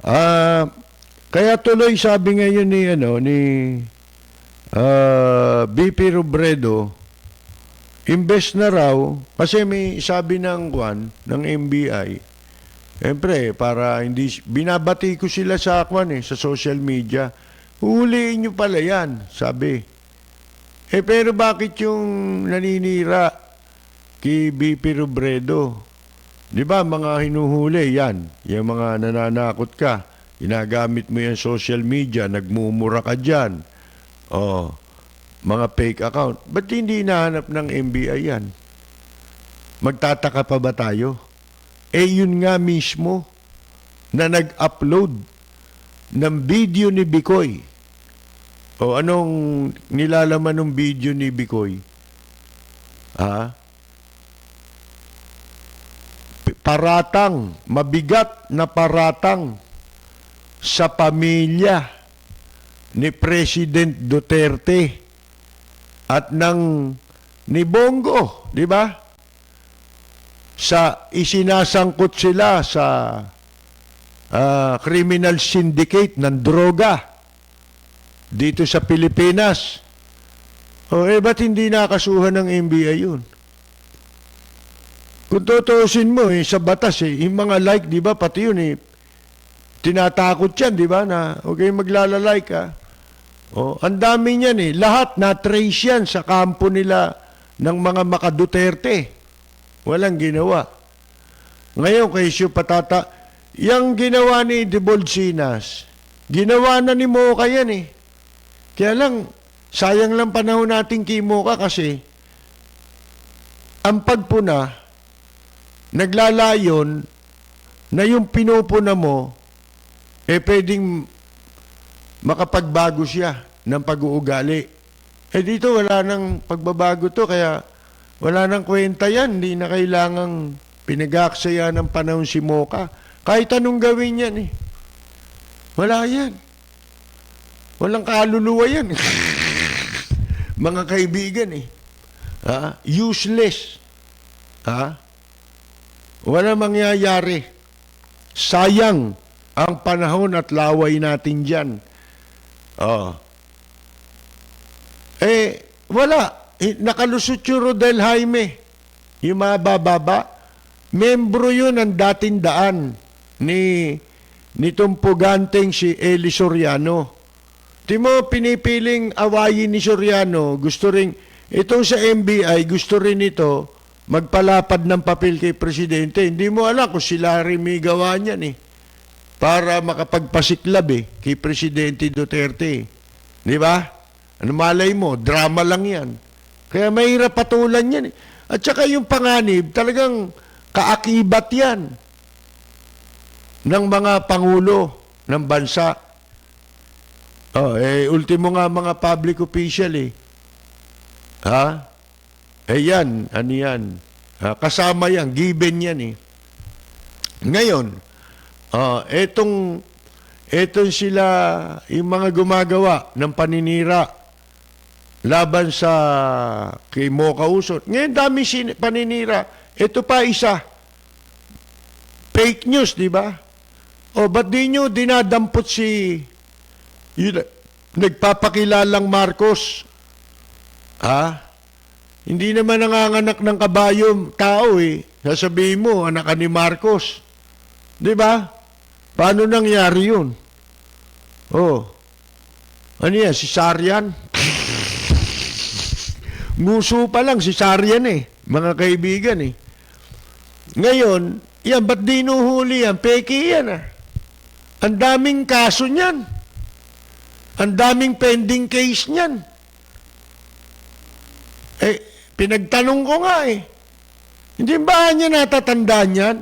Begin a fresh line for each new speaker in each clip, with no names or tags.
Ah, kaya tuloy sabi ngayon ni BP Robredo, imbes na raw kasi may sabi ng NBI, siyempre para hindi binabati ko sila sa social media. Huliin nyo pala yan, sabi. Pero bakit yung naninira kay BP Robredo? Di ba mga hinuhuli yan, yung mga nananakot ka, ginagamit mo yung social media, nagmumura ka dyan, mga fake account. Ba't hindi hinahanap ng NBI yan? Magtataka pa ba tayo? Yun nga mismo na nag-upload ng video ni Bikoy. Anong nilalaman ng video ni Bikoy? Paratang, mabigat na paratang sa pamilya ni President Duterte at ni Bongo, di ba? Isinasangkot sila sa criminal syndicate ng droga dito sa Pilipinas. Ba't hindi nakasuhan ng NBI yun? Kung tutuusin mo, sa batas, yung mga like, di ba, pati yun, tinatakot yan, di ba, na okay, maglalalike, ha? Ang dami niyan, lahat na-trace yan sa kampo nila ng mga makaduterte. Walang ginawa. Ngayon, kay Sio Patata, yung ginawa ni Debolsinas, ginawa na ni Moca yan, Kaya lang, sayang lang panahon natin kay Moca kasi, ang pagpuna, naglalayon na yung pinupuna mo, pwedeng makapagbago siya ng pag-uugali. Dito wala nang pagbabago to, kaya wala nang kwenta yan. Hindi na kailangang pinag-aaksaya ng panahon si Moca. Kahit anong gawin yan, wala yan. Walang kaluluwa yan. Mga kaibigan, useless. Wala mangyayari. Sayang ang panahon at laway natin dyan. Wala. Nakalusot yung Rodel Jaime. Yung mga bababa. Membro yun ng dating daan nitong puganteng si Eli Soriano. Timo, pinipiling awayin ni Soriano. Gusto rin, itong sa NBI, gusto rin ito magpalapad ng papel kay Presidente. Hindi mo alam kung sila rin may gawa niyan para makapagpasiklab kay Presidente Duterte. Di ba? Ano malay mo? Drama lang yan. Kaya mahirap patulan yan. At saka yung panganib, talagang kaakibat yan ng mga pangulo ng bansa. Ultimo nga mga public official yan, ano yan? Kasama yan, given yan Ngayon, etong sila, yung mga gumagawa ng paninira laban sa kay Moca Usot. Ngayon, dami paninira. Ito pa isa. Fake news, di ba? Ba't di nyo dinadampot nagpapakilalang Marcos? Hindi naman nanganganak ng kabayo tao Sasabihin mo, anak ka ni Marcos. Di ba? Paano nangyari yun? Ano yan? Si Sarian? Nguso pa lang si Sarian mga kaibigan Ngayon, yan, ba't di nuhuli yan? Peke yan Ang daming kaso niyan. Ang daming pending case niyan. Pinagtanong ko nga Hindi ba niya natatandaan yan?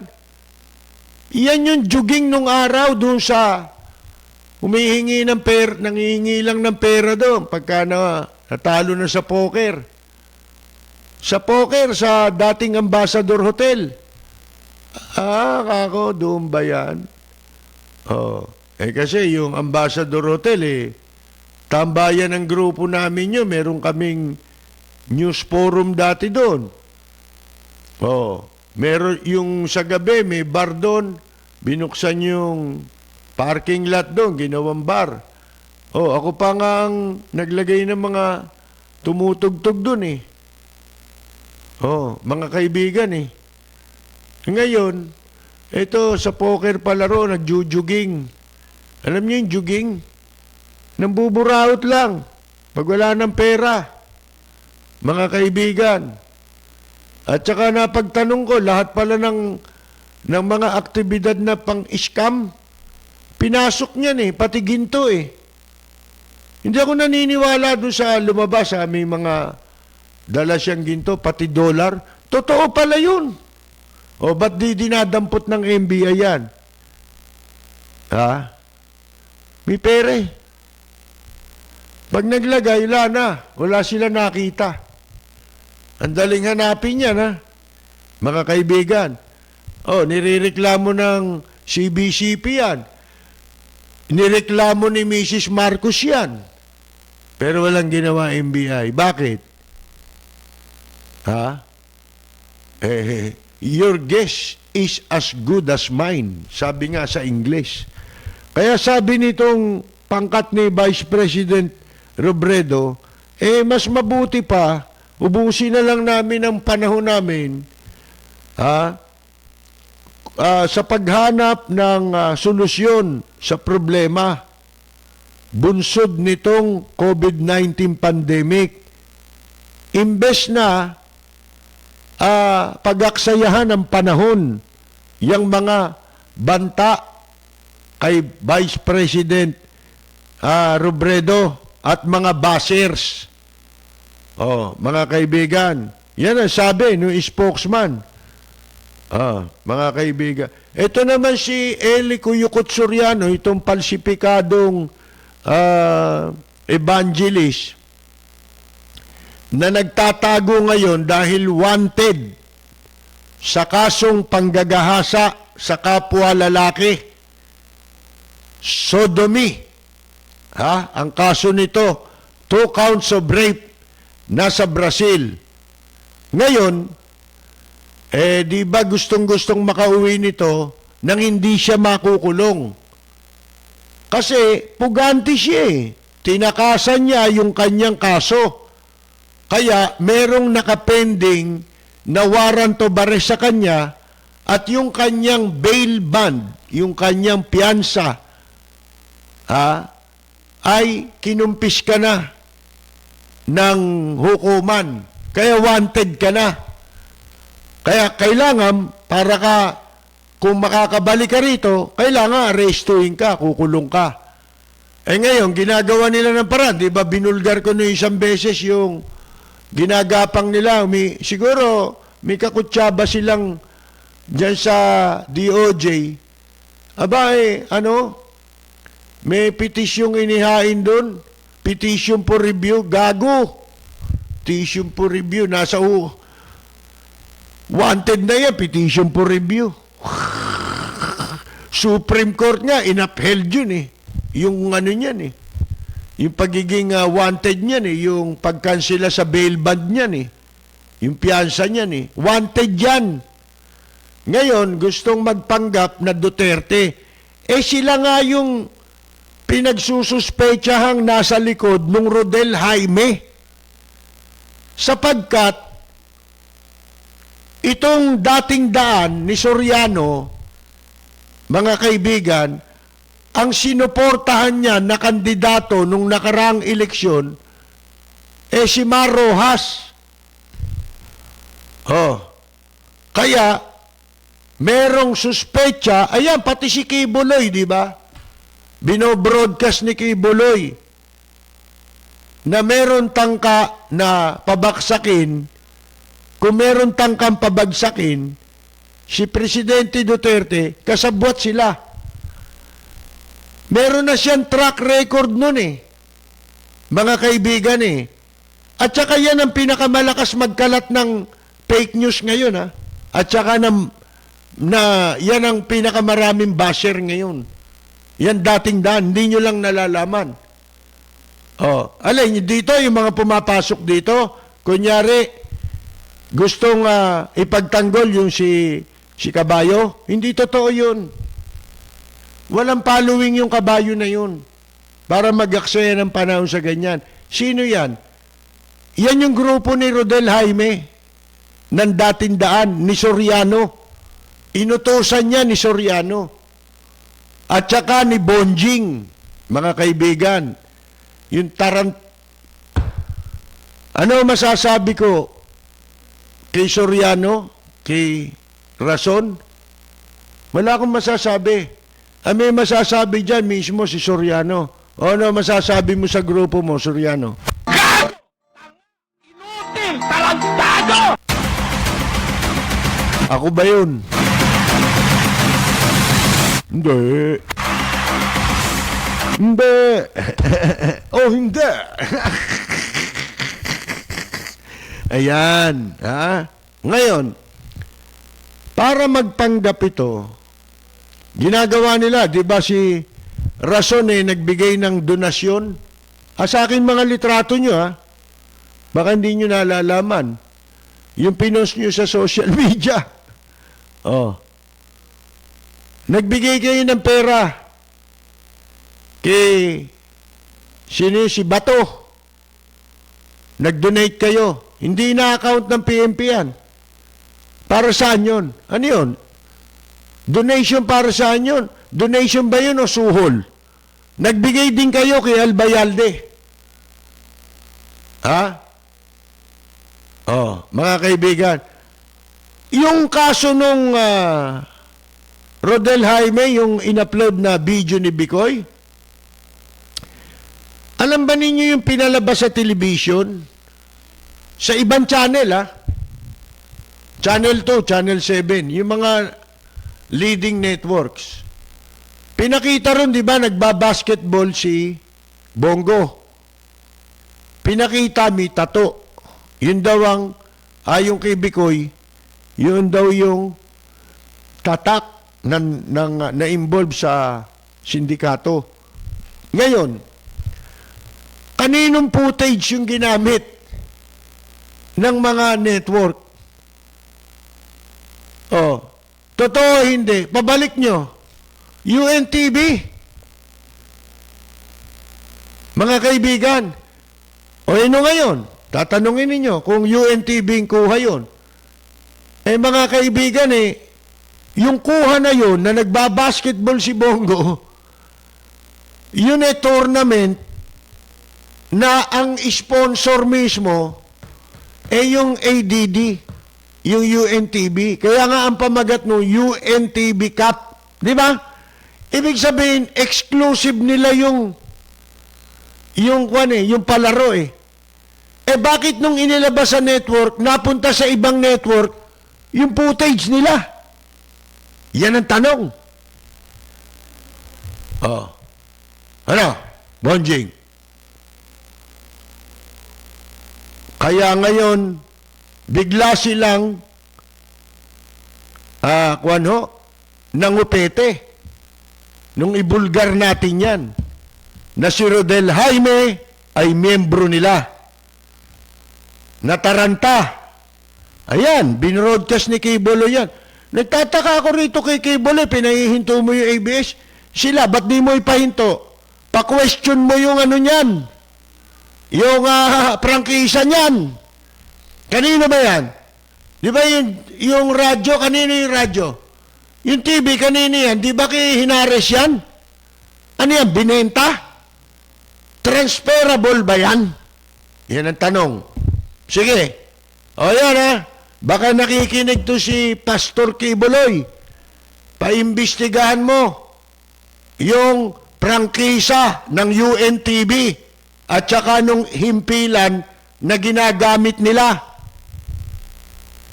Iyan yung juging nung araw doon sa humihingi ng pera, nangihingi lang ng pera doon pagka natalo na sa poker. Sa poker, sa dating Ambassador Hotel. Kako, doon ba yan? Kasi yung Ambassador Hotel tambayan ng grupo namin yun. Meron kaming news forum dati doon. Meron yung sa gabi, may bar doon. Binuksan yung parking lot doon, ginawang bar. Oh, ako pa nga ang naglagay ng mga tumutugtog doon eh. Oh, mga kaibigan eh. Ngayon, ito sa poker palaro, nagjujuging. Alam niyo yung juging? Nambuburaot lang. Pag wala ng pera. Mga kaibigan. At saka napagtanong ko, lahat pala ng mga aktibidad na pang-scam, pinasok niyan eh, pati ginto eh. Hindi ako naniniwala doon sa lumabas, may mga dala siyang ginto, pati dollar. Totoo pala yun. O ba't di dinadampot ng NBI yan? Ha? May pere. Pag naglagay, wala na. Wala sila nakita. Ang daling hanapin yan, ha? Mga kaibigan. O, nirereklamo ng CBCP yan. Nireklamo ni Mrs. Marcos yan. Pero walang ginawa NBI. Bakit? Ha? Your guess is as good as mine. Sabi nga sa English. Kaya sabi nitong pangkat ni Vice President Robredo, mas mabuti pa, ubusin na lang namin ang panahon namin sa paghanap ng solusyon sa problema bunsod nitong COVID-19 pandemic. Imbes na pagaksayahan ng panahon yung mga banta kay Vice President Robredo at mga bashers. Oh, mga kaibigan, yan ang sabi ng spokesman. Mga kaibigan. Ito naman si Eli Cuyucot Soriano, itong palsipikadong evangelist na nagtatago ngayon dahil wanted sa kasong panggagahasa sa kapwa lalaki. Sodomy. Ang kaso nito, 2 counts of rape, nasa Brazil. Ngayon, di ba gustong-gustong makauwi nito nang hindi siya makukulong? Kasi puganti siya eh. Tinakasan niya yung kanyang kaso. Kaya merong nakapending na warrant of arrest sa kanya at yung kanyang bail bond, yung kanyang piyansa, ay kinumpis ka na ng hukuman. Kaya wanted ka na. Kaya kailangan, para ka, kung makakabalik ka rito, kailangan arestuhin ka, kukulong ka. Ngayon, ginagawa nila ng paraan. Di ba, binulgar ko na isang beses yung ginagapang nila. Siguro, may kakutsaba silang dyan sa DOJ. May petisyong inihain doon. Petition for review. Gago. Petition for review. Nasa wanted na yan, petition for review. Supreme Court nga, in-upheld yun eh. Yung ano niyan eh. Yung pagiging wanted niyan eh. Yung pagkansela sa bail bond niyan eh. Yung piyansa niyan eh. Wanted yan. Ngayon, gustong magpanggap na Duterte. Sila nga yung pinagsususpetsahang nasa likod ng Rodel Jaime. Sapagkat itong dating daan ni Soriano, mga kaibigan, ang sinuportahan niya na kandidato nung nakaraang eleksyon, si Mar Rojas. Kaya, merong suspecha, ayan, pati si Kibuloy, di ba? Binobroadcast ni Kibuloy na meron tangka na pabaksakin. Kung meron tangkang pabagsakin, si Presidente Duterte, kasabwat sila. Meron na siyang track record nun eh. Mga kaibigan eh. At saka yan ang pinakamalakas magkalat ng fake news ngayon ha. At saka yan ang pinakamaraming basher ngayon. Yan dating daan, hindi nyo lang nalalaman. Alay, dito yung mga pumapasok dito, kunyari, gustong ipagtanggol yung si Kabayo, hindi totoo yun. Walang following yung kabayo na yun para mag-aksaya ng panahon sa ganyan. Sino yan? Yan yung grupo ni Rodel Jaime ng dating daan, ni Soriano. Inutusan niya ni Soriano. At saka ni Bonjing, mga kaibigan. Yung Ano masasabi ko kay Soriano, kay Rason? Wala akong masasabi. May masasabi dyan mismo si Soriano. O ano masasabi mo sa grupo mo, Soriano?
Inutil! Tarantado!
Ako ba yun? Hindi. Hindi. Oh, hindi. Ayan. Ha? Ngayon, para magpanggap ito, ginagawa nila, di ba si Rason nagbigay ng donasyon? Sa akin mga litrato nyo, baka hindi nyo nalalaman. Yung pinost nyo sa social media. Oh. Nagbigay kayo ng pera kay si Bato. Nag-donate kayo. Hindi na-account ng PNP yan. Para saan yun? Ano yun? Donation para saan yun? Donation ba yun o suhol? Nagbigay din kayo kay Albayalde. Ha? Oh, mga kaibigan, yung kaso nung Rodel Jaime, yung in-upload na video ni Bicoy, alam ba ninyo yung pinalabas sa television? Sa ibang channel, Channel 2, Channel 7, yung mga leading networks. Pinakita ron, di ba, nagbabasketball si Bongo. Pinakita may tato. Yun daw ang, ayon kay Bicoy, yun daw yung tatak na-involve sa sindikato. Ngayon, kaninong footage yung ginamit ng mga network? Oh, totoo hindi. Pabalik nyo. UNTV. Mga kaibigan, o ano ngayon? Tatanungin ninyo kung UNTV ang kuha yun. Mga kaibigan yung kuha na yun na nagbabasketball si Bongo, yun tournament na ang sponsor mismo yung ADD, yung UNTV. Kaya nga ang pamagat no, UNTV Cup. Di ba? Ibig sabihin, exclusive nila yung palaro bakit nung inilabas sa network, napunta sa ibang network, yung footage nila? Yan ang tanong. Oh. Ano? Bonjing. Kaya ngayon, bigla silang nangupete nung ibulgar natin yan na si Rodel Jaime ay miyembro nila. Nataranta. Ayan, binroadcast ni Kibolo yan. Nagtataka ako rito kay Kibolo, pinahihinto mo yung ABS. Sila, ba't di mo ipahinto? Pa-question mo yung ano niyan. Yung prangkisa niyan. Kanino ba yan? Di ba yung radyo, kanino yung radyo? Yung TV, kanino yan? Di ba kay Hinares yan? Ano yan, binenta? Transferable ba yan? Yan ang tanong. Sige. O yan baka nakikinig to si Pastor Kiboloy. Paimbestigahan mo yung prangkisa ng UNTV at saka nung himpilan na ginagamit nila.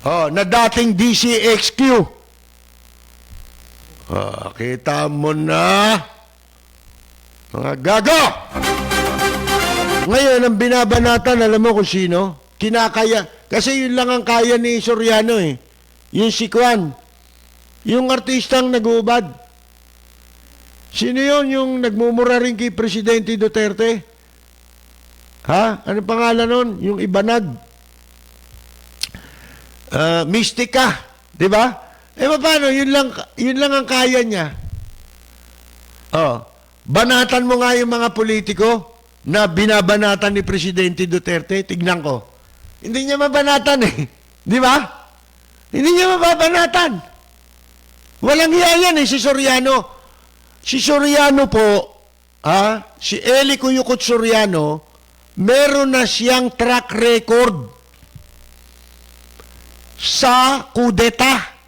Na dating DCXQ. Kita mo na. Mga gago! Ngayon, ang binabanatan, alam mo kung sino? Kinakaya. Kasi yun lang ang kaya ni Soriano Yung si Kwan. Yung artistang nag-uubad. Sino yun yung nagmumura rin kay Presidente Duterte? Ano pangalan nun? Yung Ibanag. Mystica. Diba? Paano? Yun lang ang kaya niya. Oh, banatan mo nga yung mga politiko na binabanatan ni Presidente Duterte. Tignan ko. Hindi niya mabanatan eh. Di ba? Hindi niya mababanatan. Walang hiya yan eh, si Soriano. Si Soriano po, si Eli Cuyucot Soriano, meron na siyang track record sa kudeta,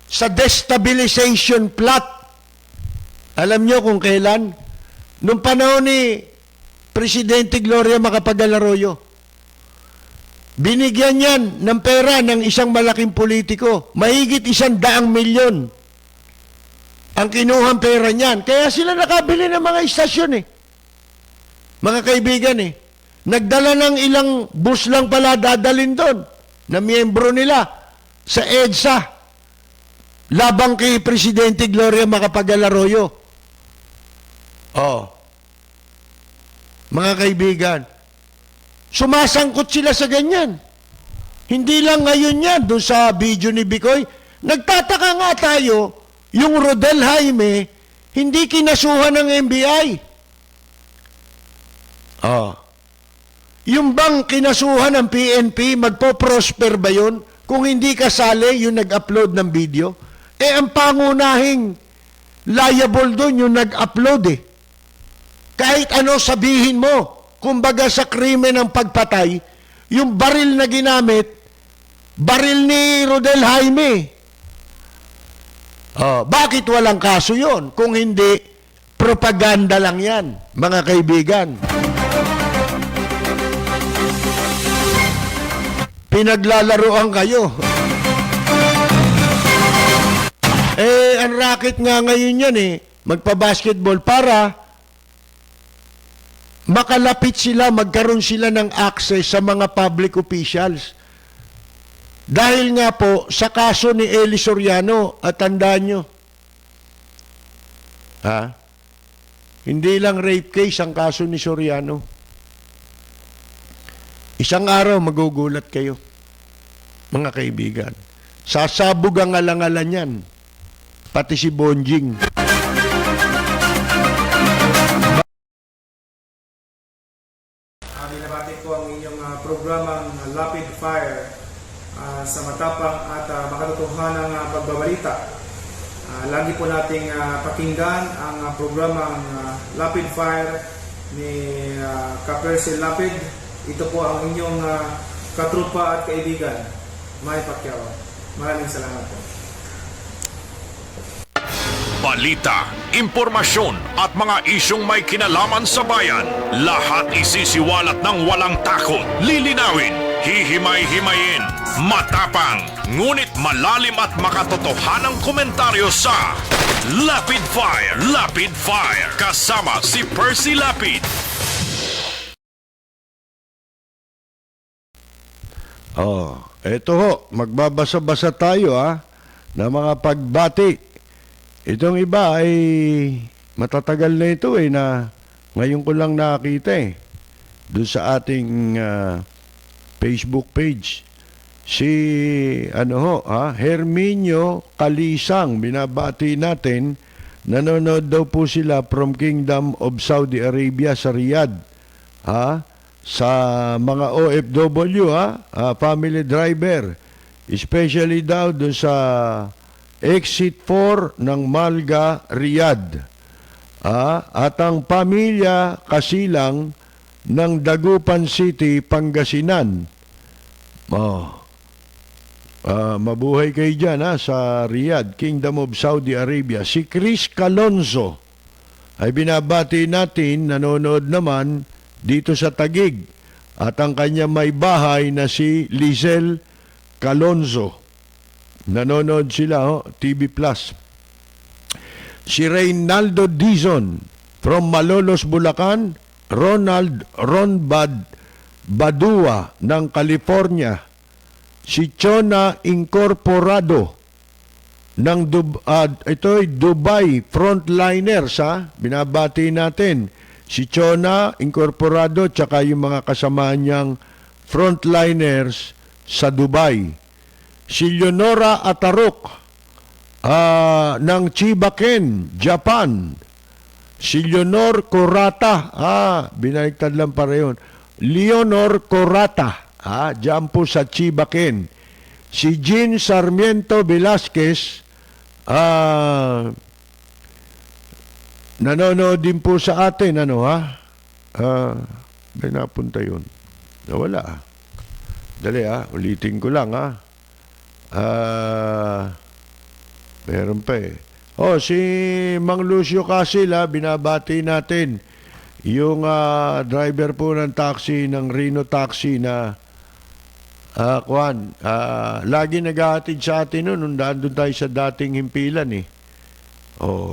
sa destabilization plot. Alam niyo kung kailan? Nung panahon ni Presidente Gloria Macapagal Arroyo. Binigyan yan ng pera ng isang malaking politiko. Mahigit 100 milyon ang kinuhang pera niyan. Kaya sila nakabili ng mga istasyon eh. Mga kaibigan eh. Nagdala ng ilang bus lang pala dadalin doon na miyembro nila sa EDSA labang kay Presidente Gloria Macapagal Arroyo. Oh. Mga kaibigan, sumasangkot sila sa ganyan. Hindi lang ngayon yan, doon sa video ni Bicoy. Nagtataka nga tayo, yung Rodel Jaime, hindi kinasuhan ng NBI. Oh. Yung bang kinasuhan ng PNP, magpo-prosper ba yun? Kung hindi kasali yung nag-upload ng video? Eh, ang pangunahing liable doon yung nag-upload eh. Kahit ano sabihin mo, kumbaga sa krimen ng pagpatay, yung baril na ginamit, baril ni Rodel Jaime. Oh, bakit walang kaso yon? Kung hindi, propaganda lang yan, mga kaibigan. Pinaglalaroan kayo. Eh, ang racket nga ngayon yan eh, magpa-basketball para makalapit sila, magkaroon sila ng access sa mga public officials. Dahil nga po, sa kaso ni Eli Soriano, at tandaan nyo, hindi lang rape case ang kaso ni Soriano. Isang araw, magugulat kayo, mga kaibigan. Sasabog ang alang-alan yan, pati si Bonjing.
Binabati ko ang inyong programang Lapid Fire sa matapang at makatotohanang pagbabalita. Lagi po nating pakinggan ang programang Lapid Fire ni Kapersil Lapid. Ito po ang inyong katrupa at kaibigan, May Pacquiao. Maraming salamat po.
Balita, impormasyon at mga isyong may kinalaman sa bayan. Lahat isisiwalat ng walang takot. Lilinawin, hihimay-himayin, matapang, ngunit malalim at makatotohanang komentaryo sa Lapid Fire. Lapid Fire. Kasama si Percy Lapid.
Oh, eto ho, magbabasa-basa tayo na mga pagbati. Itong iba ay matatagal na ito na ngayon ko lang nakita doon sa ating Facebook page. Si Herminio Kalisang, binabati natin, nanonood daw po sila from Kingdom of Saudi Arabia sa Riyadh. Sa mga OFW, family driver, especially daw doon sa Exit 4 ng Malga, Riyadh. At ang pamilya kasilang ng Dagupan City, Pangasinan. Mabuhay kayo dyan sa Riyadh, Kingdom of Saudi Arabia. Si Chris Calonzo ay binabati natin, nanonood naman dito sa Taguig. At ang kanya may bahay na si Lizel Calonzo. Nanonood sila, TV Plus. Si Reynaldo Dizon from Malolos, Bulacan. Ronald Ronbad Badua ng California. Si Chona Incorporado ng Dubai Frontliners. Binabati natin si Chona Incorporado tsaka yung mga kasama niyang frontliners sa Dubai. Si Leonora Atarok ng Chibaken, Japan. Si Leonor Corata. Binaliktad lang para yun. Leonor Corata. Diyan po sa Chibaken. Si Jean Sarmiento Velasquez. Nanonood din po sa atin. May napunta yun. Nawala. Dali ulitin ko lang meron pa si Mang Lucio Casil binabati natin. Yung driver po ng taxi, ng Reno Taxi na lagi naghahatid sa atin nung doon tayo sa dating himpilan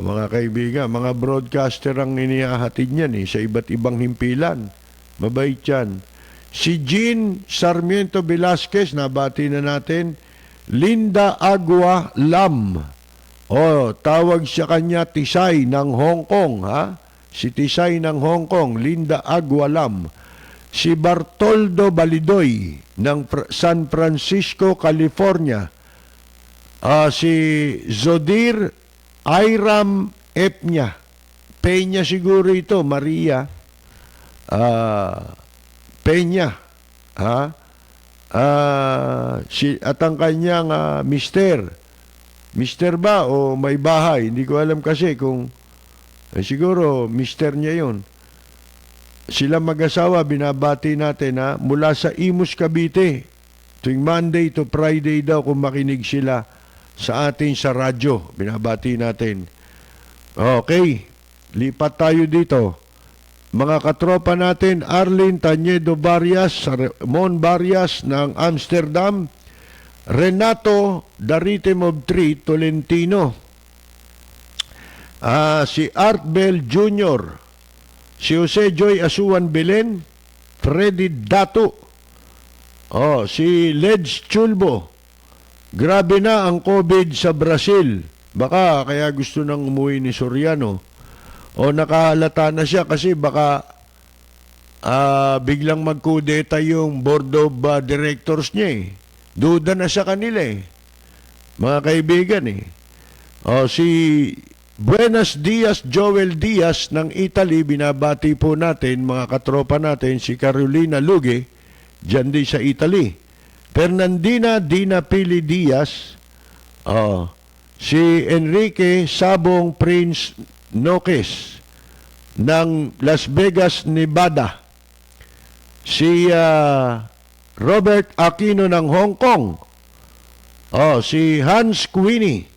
mga kaibigan, mga broadcaster ang inihahatid niyan sa iba't ibang himpilan. Mabait yan. Si Jean Sarmiento Velasquez, nabati na natin. Linda Agua Lam. Tawag siya kanya Tisay ng Hong Kong, Si Tisay ng Hong Kong, Linda Agua Lam. Si Bartoldo Balidoy ng San Francisco, California. Si Zodir Airam Epnya. Peña siguro ito, Maria. Peña. At ang kanyang mister. Mister ba o may bahay? Hindi ko alam kasi kung siguro mister niya yun. Sila mag-asawa, binabati natin mula sa Imus, Cavite. Tuwing Monday to Friday daw kung makinig sila sa atin sa radyo. Binabati natin. Okay, lipat tayo dito. Mga katropa natin, Arlene Tañedo Barrias, Ramon Barrias ng Amsterdam, Renato Daritem of Tree, Tolentino, si Art Bell Jr., si Jose Joy Asuan Belen, Freddy Dato, si Leds Chulbo. Grabe na ang COVID sa Brazil. Baka kaya gusto nang umuwi ni Soriano. Nakahalata na siya kasi baka biglang magkudeta yung board of directors niya Duda na sa kanila mga kaibigan si Buenos Dias Joel Diaz ng Italy, binabati po natin mga katropa natin, si Carolina Luge dyan din sa Italy. Fernandina Dina Pili Diaz, si Enrique Sabong Prince Noques ng Las Vegas, Nevada. Si Robert Aquino ng Hong Kong. Si Hans Queenie.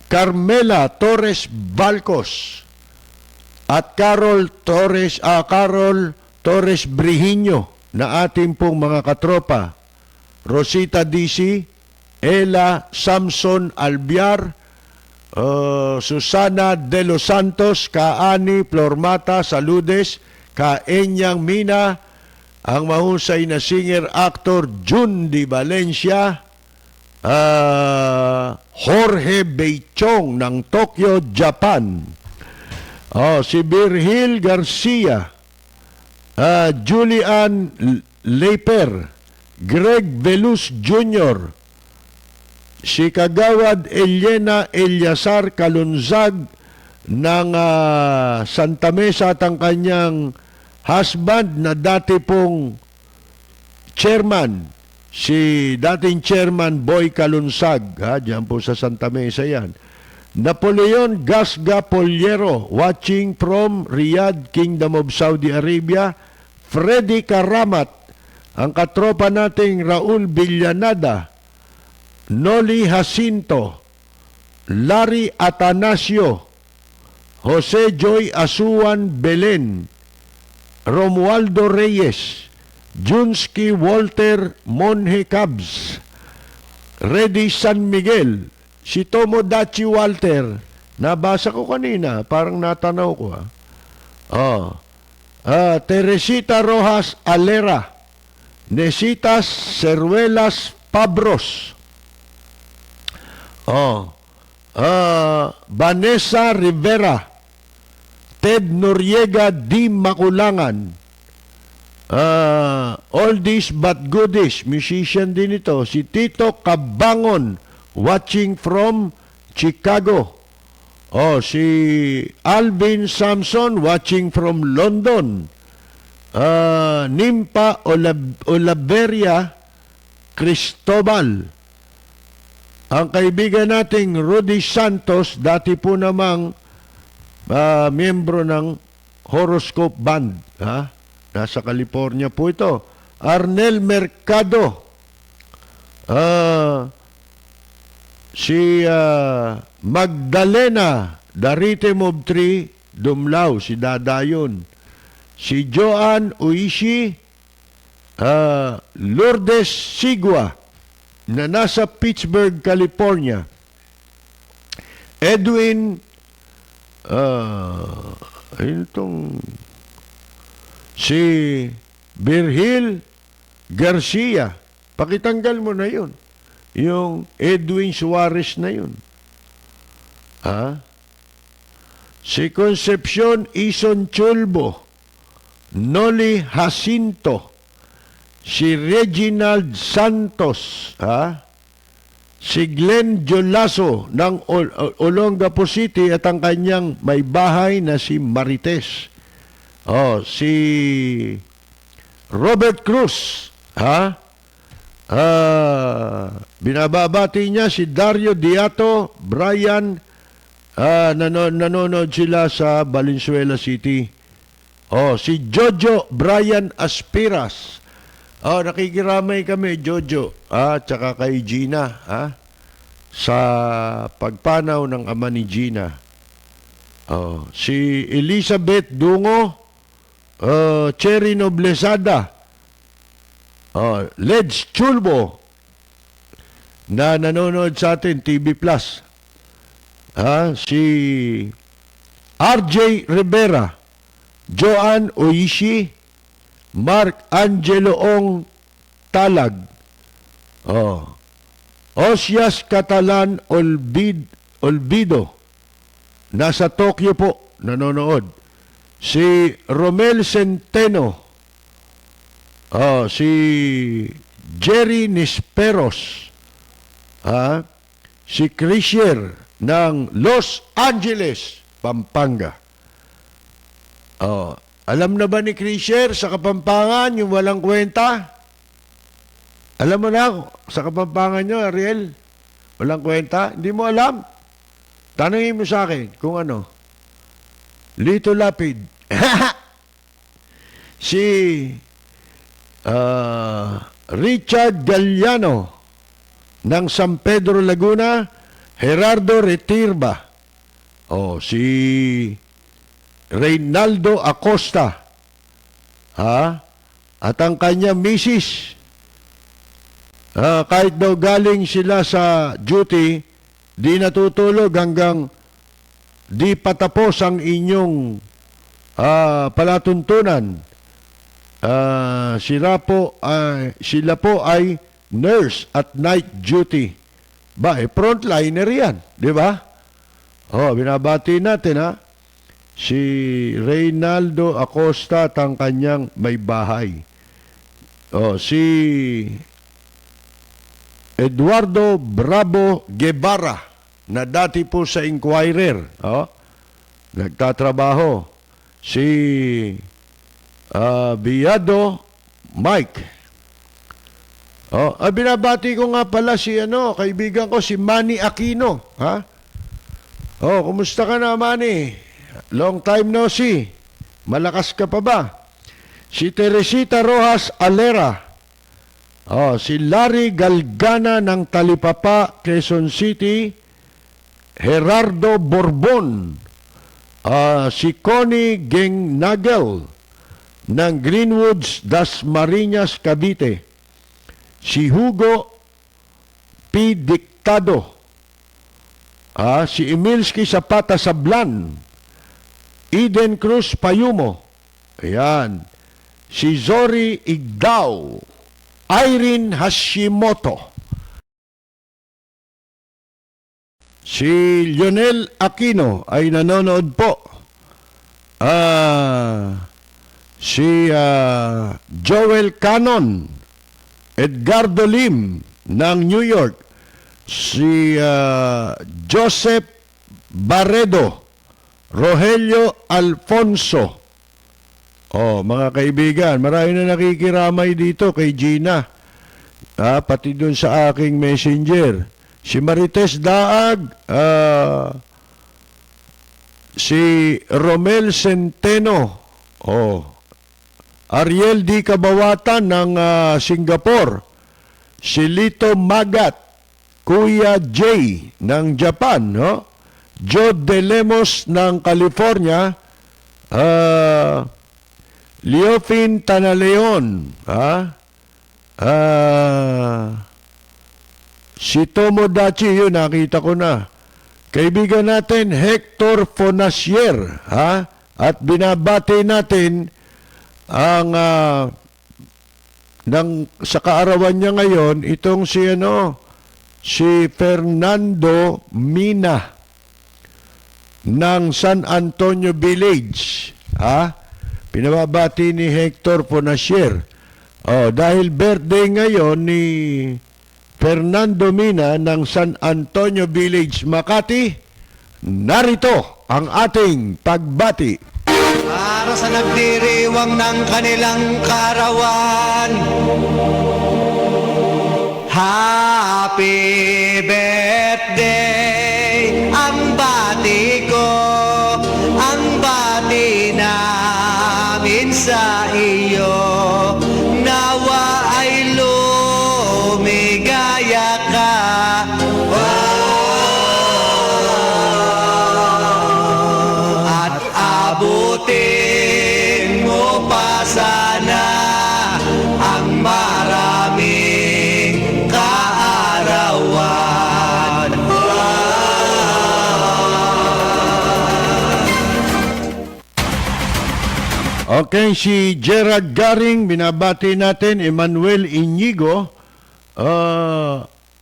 Carmela Torres Balcos. At Carol Torres Brihiño na ating pong mga katropa. Rosita DC, Ella Samson Albiar, Susana de los Santos, Kaani Flormata Saludes, Kaenyang Mina, ang mahusay na singer-actor Jun Di Valencia, Jorge Beichong ng Tokyo, Japan, si Virgil Garcia, Julian Leper, Greg Veluz Jr., si Kagawad Elena Eliasar Kalunzag ng Santa Mesa at ang kanyang husband na dati pong chairman, si dating chairman Boy Kalunzag, diyan po sa Santa Mesa yan. Napoleon Gasga Poliero, watching from Riyadh, Kingdom of Saudi Arabia. Freddy Karamat, ang katropa nating Raul Villanada, Noli Jacinto, Larry Atanasio, Jose Joy Asuan Belen, Romualdo Reyes, Junski Walter Monje Cabs, Reddy San Miguel, si Tomodachi Walter, nabasa ko kanina, parang natanaw ko Teresita Rojas Alera, Nesitas Ceruelas Pabros, Vanessa Rivera, Ted Noriega Di Makulangan, oldies but goodies, musician din ito, si Tito Cabangon, watching from Chicago. Oh, si Alvin Samson watching from London. Nimpa Olaveria Cristobal. Ang kaibigan nating Rudy Santos, dati po namang miyembro ng Horoscope Band. Ha? Nasa California po ito. Arnel Mercado. Si Magdalena Daritem of Tree Dumlao, si Dadayon. Si Joan Uishi, Lourdes Sigua, na nasa Pittsburgh, California. Edwin, si Virgil Garcia. Pakitanggal mo na yun. Yung Edwin Suarez na yun. Si Concepcion Ison Chulbo, Noli Jacinto, si Reginald Santos, si Glenn Jolaso ng Olongapo City at ang kanyang may bahay na si Marites. Si Robert Cruz, binababati niya si Dario Diato, Brian, nanonood sila sa Valenzuela City. Si Jojo Brian Aspiras. Nakikiramay kami, Jojo. Tsaka kay Gina, sa pagpanaw ng ama ni Gina. Si Elizabeth Dungo, Cherry Noblesada, Leds Chulbo, na nanonood sa atin, TV Plus. Si RJ Rivera, Joan Oishi, Mark Angelo Ong Talag, Osias Catalan Olvido, nasa Tokyo po, nanonood. Si Romel Centeno, si Jerry Nisperos, si Krisher ng Los Angeles, Pampanga. Alam na ba ni Krisher sa Kapampangan yung walang kwenta? Alam mo na sa Kapampangan nyo, Ariel? Walang kwenta? Hindi mo alam? Tanungin mo sa akin kung ano. Lito Lapid. Si Richard Galliano ng San Pedro, Laguna, Gerardo Retirba. Si Reynaldo Acosta. At ang kanya misis. Kahit daw galing sila sa duty, di natutulog hanggang di patapos ang inyong palatuntunan. Sila po ay nurse at night duty. Frontliner yan, di ba? Binabati natin, si Reynaldo Acosta at ang kanyang may bahay. Si Eduardo Bravo Guevara, na dati po sa Inquirer, nagtatrabaho. Si Biado Mike. Binabati ko nga pala si kaibigan ko si Manny Aquino, kumusta ka na, Manny? Long time no see. Malakas ka pa ba? Si Teresita Rojas Alera. Si Larry Galgana ng Talipapa, Quezon City. Gerardo Borbon. Si Connie Gengnagel ng Greenwoods, Dasmariñas, Cavite. Si Hugo P. Dictado. Si Emilski Zapata Sablan. Eden Cruz Payumo. Ayan. Si Zori Igdao. Irene Hashimoto. Si Lionel Aquino ay nanonood po. Si Joel Cannon. Edgardo Lim ng New York. si Joseph Barredo, Rogelio Alfonso. Oh, mga kaibigan, marami na nakikiramay dito kay Gina. Pati doon sa aking messenger. Si Marites Daag, si Romel Centeno, Ariel D. Kabawatan ng Singapore, si Lito Magat, Kuya J ng Japan, Joe De Lemos ng California, Leofin Tanaleon, si Tomodachi, yun, nakita ko na. Kaibigan natin, Hector Fonasier, at binabati natin ang sa kaarawan niya ngayon, itong si Fernando Mina ng San Antonio Village. Pinababati ni Hector Fonasier. Dahil birthday ngayon ni Fernando Mina ng San Antonio Village, Makati, narito ang ating pagbati.
Para sa nagdiriwang ng kanilang karawan, happy birthday ang bati ko, ang bati namin sa iyo. Nawa ay lumigaya ka, at abutin mo pa sana ang maraming kaarawan.
Okay, si Gerard Garing, binabati natin, Emmanuel Inigo,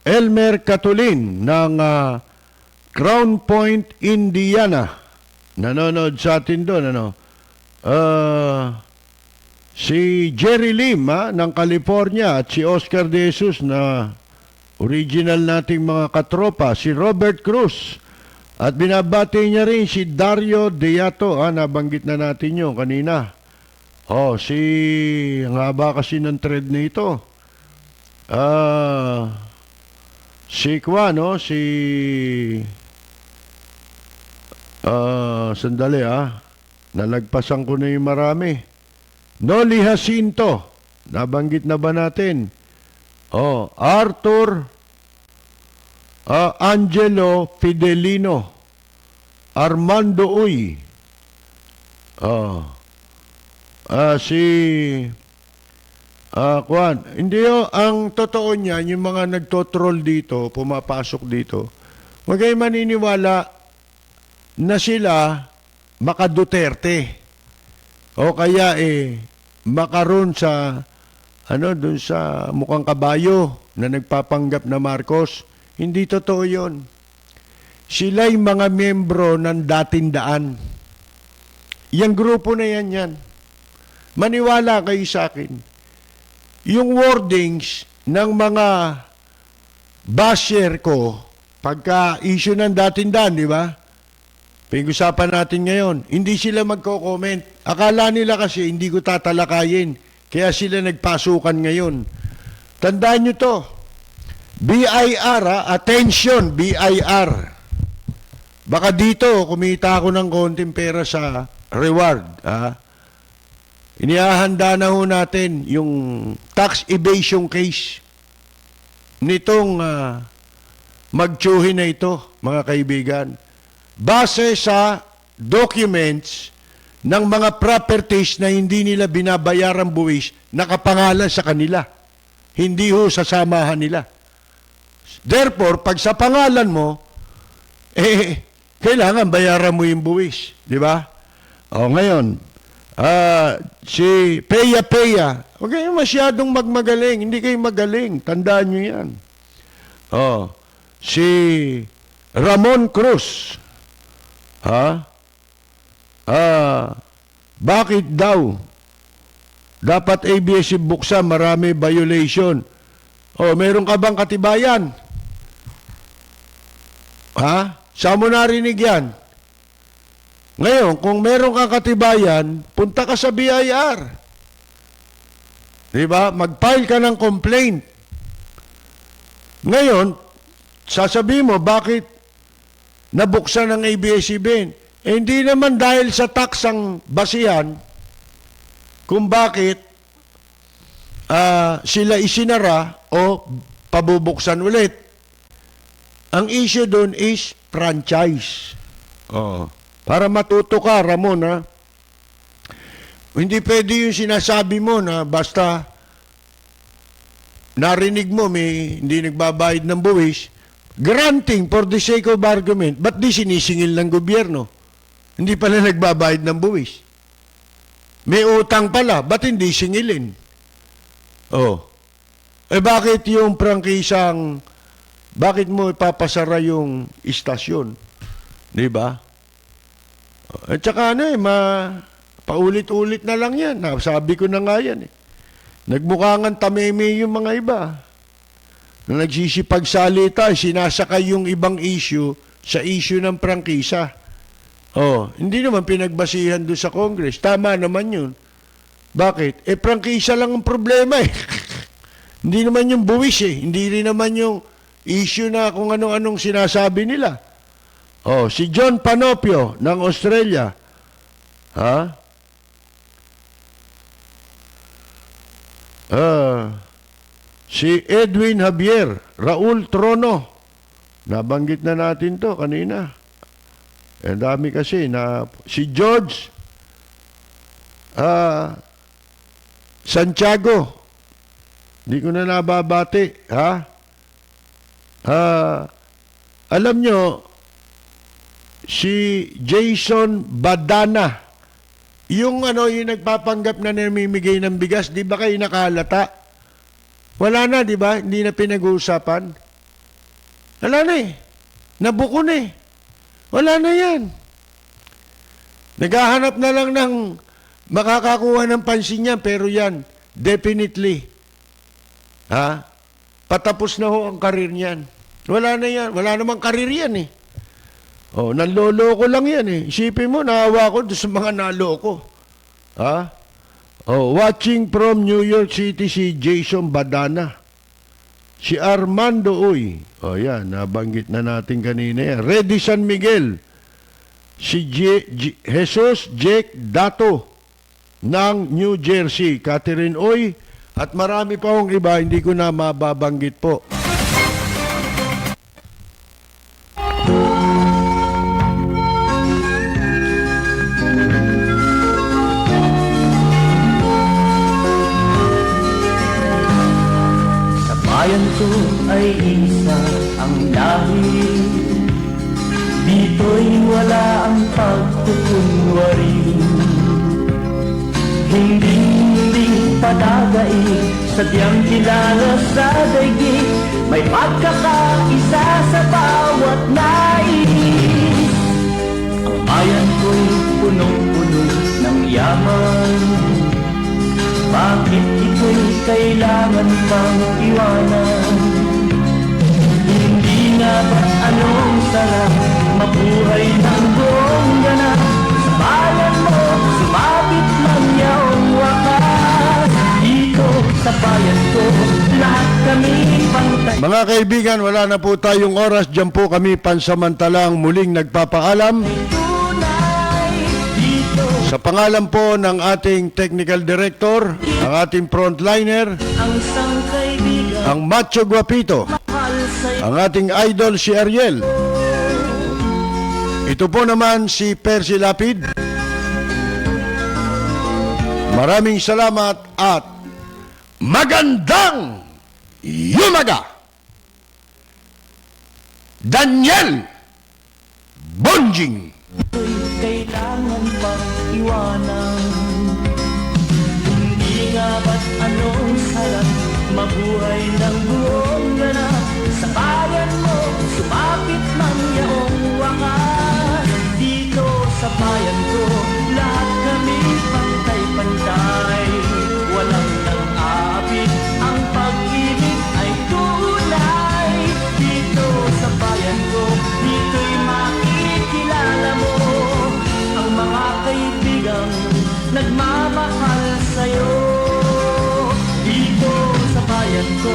Elmer Catulin ng Crown Point, Indiana. Nanonood sa atin doon, si Jerry Lim ng California at si Oscar De Jesus na original nating mga katropa, si Robert Cruz. At binabati niya rin si Dario Deato, nabanggit na natin yun kanina. Ang haba kasi ng thread na ito. Sandali nalagpasan ko na yung marami. Noli Jacinto, nabanggit na ba natin? Arthur Angelo Fidelino, Armando Uy, hindi ang totoo niyan, yung mga nagtotroll dito, pumapasok dito, huwag kayo maniniwala na sila maka-Duterte o kaya makaroon sa dun sa mukhang kabayo na nagpapanggap na Marcos. Hindi totoo yun. Sila'y mga miyembro ng dating daan. Yang grupo na yan. Maniwala kayo sa akin. Yung wordings ng mga basher ko, pagka-issue ng dating daan, di ba? Pag-usapan natin ngayon, hindi sila magko-comment. Akala nila kasi hindi ko tatalakayin. Kaya sila nagpasukan ngayon. Tandaan nyo to. BIR, attention, BIR. Baka dito, kumita ako ng konting pera sa reward. Inihahanda na ho natin yung tax evasion case nitong magtsuhin na ito, mga kaibigan. Base sa documents ng mga properties na hindi nila binabayarang buwis, nakapangalan sa kanila. Hindi ho sa samahan nila. Therefore, pag sa pangalan mo, kailangan bayaran mo yung buwis. Di ba? Ngayon, si Peya, huwag kayong masyadong magmagaling. Hindi kayo magaling. Tandaan nyo yan. Si Ramon Cruz. Bakit daw? Dapat ABS-CBN buksan, marami violation. Meron ka bang katibayan? Ha? Saan mo narinig yan? Ngayon, kung meron kang katibayan, punta ka sa BIR. Diba? Mag-file ka ng complaint. Ngayon, sasabihin mo, bakit nabuksan ng ABS-CBN? Hindi naman dahil sa tax ang basihan kung bakit sila isinara o pabubuksan ulit. Ang issue doon is franchise. Oo. Para matuto ka, Ramon, ha? Hindi pwede yung sinasabi mo na basta narinig mo may hindi nagbabayad ng buwis, granting for the sake of argument, ba't di sinisingil ng gobyerno? Hindi pala nagbabayad ng buwis. May utang pala, ba't hindi singilin? Oh. Eh bakit yung prangkisang, bakit mo ipapasara yung istasyon? Di ba? At saka paulit-ulit na lang yan. Sabi ko na nga yan eh. Nagmukhangan tameme yung mga iba. Na nagsisipagsalita, sinasakay yung ibang issue sa issue ng prangkisa. Oh, hindi naman pinagbasihan doon sa Congress. Tama naman yun. Bakit? Prangkisa lang ang problema eh. Hindi naman yung buwis eh. Hindi rin naman yung issue na kung anong-anong sinasabi nila. Oh, si John Panopio ng Australia. Ha? Si Edwin Javier, Raul Trono. Nabanggit na natin to kanina. Ang dami kasi na si George Santiago. Hindi ko na nababati, ha? Alam nyo, si Jason Badana, yung nagpapanggap na namimigay ng bigas, di ba kayo nakalata? Wala na, di ba? Hindi na pinag-uusapan. Wala na eh. Nabuko na eh. Wala na yan. Naghahanap na lang ng makakakuha ng pansin niya, pero yan, definitely, ha? Patapos na ho ang karir niyan. Wala na yan. Wala namang karir yan eh. Oh, nanloloko lang yan eh. Isipin mo, naawa ko doon sa mga naloko. Ha? Oh, watching from New York City si Jason Badana. Si Armando Uy. Oh, yan. Nabanggit na natin kanina yan. Reddy San Miguel. Si Jesus Jake Dato ng New Jersey. Catherine Uy. At marami pa akong iba, hindi ko na mababanggit po.
Bayan ko ay isa ang lahi. Dito'y wala ang pagkukunwari. Hindi padagay, sadyang kilala sa daigdig. May pagkakaisa sa bawat nais. Ang bayan ko'y punong-puno ng yaman. Bakit ito'y kailangan pang iwanan? Hindi nga ba't anong sarap mabuhay ng buong ganap? Sa bayan mo, sumabit lang yaong wakas. Dito sa bayan ko, lahat kami pantay.
Mga kaibigan, wala na po tayong oras. Diyan po kami pansamantalang muling nagpapaalam. Sa pangalan po ng ating technical director, ang ating frontliner, ang Macho Guapito, ang ating idol si Ariel. Ito po naman si Percy Lapid. Maraming salamat at magandang yumaga! Daniel Bonjing.
Kailangan pang iwanan. Hindi nga ba't anong sarap mabuhay ng buong ganap? Sa bayan mo, sumapit ng yaong wakas. Dito sa bayan ko, lahat kami pantay-pantay. Walang nang-aapit, ang pag-ibig ay tunay. Dito sa bayan ko, dito nagmamahal sa'yo. Dito sa bayan ko,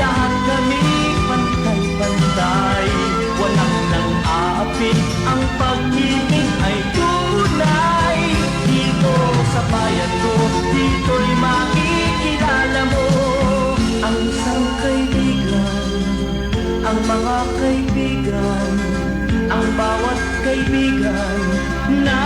lahat kami pantay-pantay. Walang nang aapi, ang pag-ibig ay tunay. Dito sa bayan ko, dito'y makikilala mo ang isang kaibigan, ang mga kaibigan, ang bawat kaibigan na